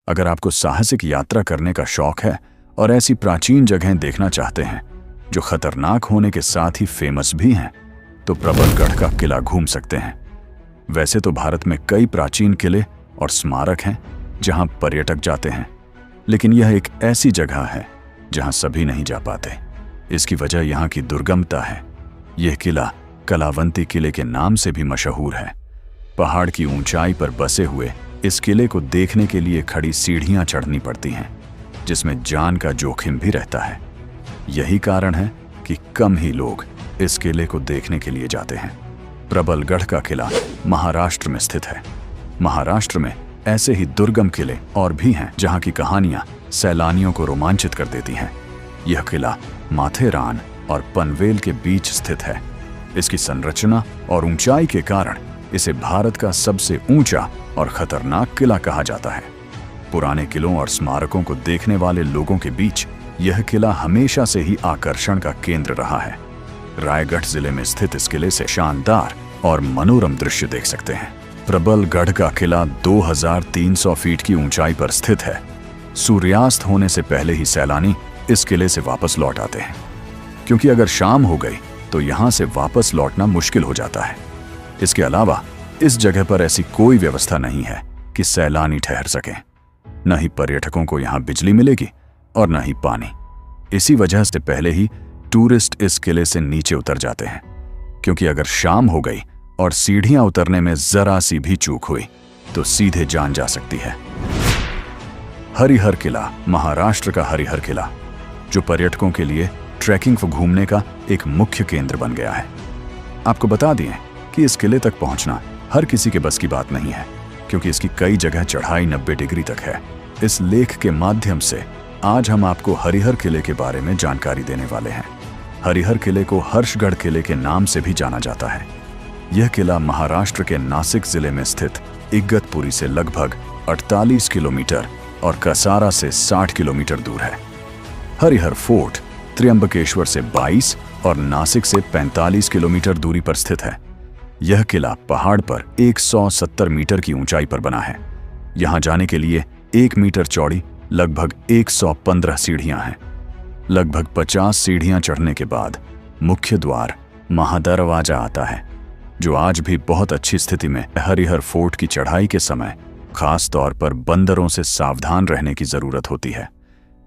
अगर आपको साहसिक यात्रा करने का शौक है और ऐसी प्राचीन जगहें देखना चाहते हैं जो खतरनाक होने के साथ ही फेमस भी हैं, तो प्रबलगढ़ का किला घूम सकते हैं। वैसे तो भारत में कई प्राचीन किले और स्मारक हैं जहां पर्यटक जाते हैं, लेकिन यह एक ऐसी जगह है जहां सभी नहीं जा पाते। इसकी वजह यहाँ की दुर्गमता है। यह किला कलावंती किले के नाम से भी मशहूर है। पहाड़ की ऊंचाई पर बसे हुए इस किले को देखने के लिए खड़ी सीढ़ियां चढ़नी पड़ती हैं, जिसमें जान का जोखिम भी रहता है। यही कारण है कि कम ही लोग इस किले को देखने के लिए जाते हैं। प्रबलगढ़ का किला महाराष्ट्र में स्थित है। महाराष्ट्र में ऐसे ही दुर्गम किले और भी हैं जहां की कहानियां सैलानियों को रोमांचित कर देती हैं। यह किला माथेरान और पनवेल के बीच स्थित है। इसकी संरचना और ऊंचाई के कारण इसे भारत का सबसे ऊंचा और खतरनाक किला कहा जाता है। पुराने किलों और स्मारकों को देखने वाले लोगों के बीच यह किला हमेशा से ही आकर्षण का केंद्र रहा है। रायगढ़ जिले में स्थित इस किले से शानदार और मनोरम दृश्य देख सकते हैं। प्रबलगढ़ का किला 2300 फीट की ऊंचाई पर स्थित है। सूर्यास्त होने से पहले ही सैलानी इस किले से वापस लौट आते हैं, क्योंकि अगर शाम हो गई तो यहाँ से वापस लौटना मुश्किल हो जाता है। इसके अलावा इस जगह पर ऐसी कोई व्यवस्था नहीं है कि सैलानी ठहर सकें। न ही पर्यटकों को यहाँ बिजली मिलेगी और न ही पानी। इसी वजह से पहले ही टूरिस्ट इस किले से नीचे उतर जाते हैं, क्योंकि अगर शाम हो गई और सीढ़ियां उतरने में जरा सी भी चूक हुई तो सीधे जान जा सकती है। हरिहर किला, महाराष्ट्र का हरिहर किला, जो पर्यटकों के लिए ट्रैकिंग व घूमने का एक मुख्य केंद्र बन गया है। आपको बता दें कि इस किले तक पहुंचना हर किसी के बस की बात नहीं है, क्योंकि इसकी कई जगह चढ़ाई 90 डिग्री तक है। इस लेख के माध्यम से आज हम आपको हरिहर किले के बारे में जानकारी देने वाले हैं। हरिहर किले को हर्षगढ़ किले के नाम से भी जाना जाता है। यह किला महाराष्ट्र के नासिक जिले में स्थित इगतपुरी से लगभग 48 किलोमीटर और कसारा से 60 किलोमीटर दूर है। हरिहर फोर्ट त्र्यंबकेश्वर से 22 और नासिक से 45 किलोमीटर दूरी पर स्थित है। यह किला पहाड़ पर 170 मीटर की ऊंचाई पर बना है। यहां जाने के लिए 1 मीटर चौड़ी लगभग 115 सीढ़ियां हैं। लगभग 50 सीढ़ियां चढ़ने के बाद मुख्य द्वार महादरवाजा आता है, जो आज भी बहुत अच्छी स्थिति में। हरिहर फोर्ट की चढ़ाई के समय खास तौर पर बंदरों से सावधान रहने की जरूरत होती है,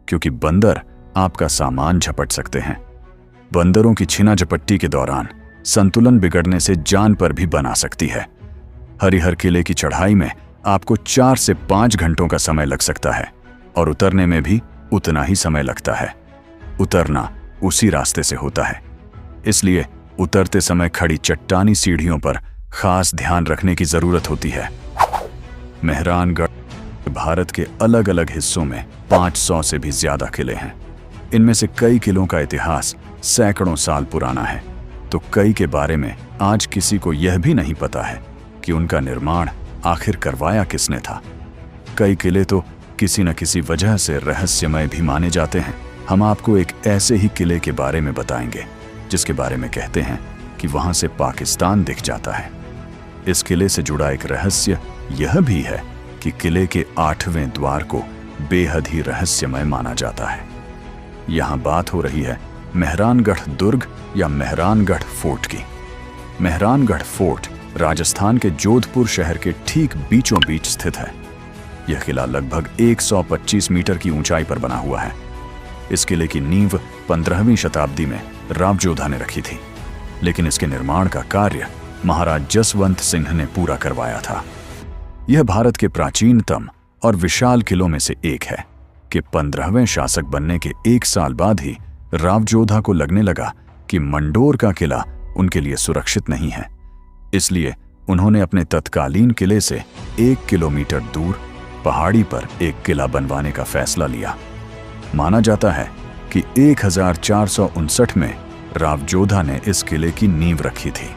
क्योंकि बंदर आपका सामान झपट सकते हैं। बंदरों की छीना झपट्टी के दौरान संतुलन बिगड़ने से जान पर भी बन आ सकती है। हरिहर किले की चढ़ाई में आपको 4 से 5 घंटों का समय लग सकता है और उतरने में भी उतना ही समय लगता है। उतरना उसी रास्ते से होता है, इसलिए उतरते समय खड़ी चट्टानी सीढ़ियों पर खास ध्यान रखने की जरूरत होती है। मेहरानगढ़ भारत के अलग अलग हिस्सों में 500 से भी ज्यादा किले हैं। इनमें से कई किलों का इतिहास सैकड़ों साल पुराना है, तो कई के बारे में आज किसी को यह भी नहीं पता है कि उनका निर्माण आखिर करवाया किसने था। कई किले तो किसी न किसी वजह से रहस्यमय भी माने जाते हैं। हम आपको एक ऐसे ही किले के बारे में बताएंगे जिसके बारे में कहते हैं कि वहां से पाकिस्तान दिख जाता है। इस किले से जुड़ा एक रहस्य यह भी है कि किले के 8वें द्वार को बेहद ही रहस्यमय माना जाता है। यहाँ बात हो रही है मेहरानगढ़ दुर्ग या मेहरानगढ़ फोर्ट की। मेहरानगढ़ फोर्ट राजस्थान के जोधपुर शहर के ठीक बीचों बीच स्थित है। यह किला लगभग 125 मीटर की ऊंचाई पर बना हुआ है। इस किले की नींव 15वीं शताब्दी में रावजोधा ने रखी थी, लेकिन इसके निर्माण का कार्य महाराज जसवंत सिंह ने पूरा करवाया था। यह भारत के प्राचीनतम और विशाल किलों में से एक है कि 15वें शासक बनने के 1 साल बाद ही रावजोधा को लगने लगा कि मंडोर का किला उनके लिए सुरक्षित नहीं है। इसलिए उन्होंने अपने तत्कालीन किले से 1 किलोमीटर दूर पहाड़ी पर एक किला बनवाने का फैसला लिया। माना जाता है कि 1459 में रावजोधा ने इस किले की नींव रखी थी।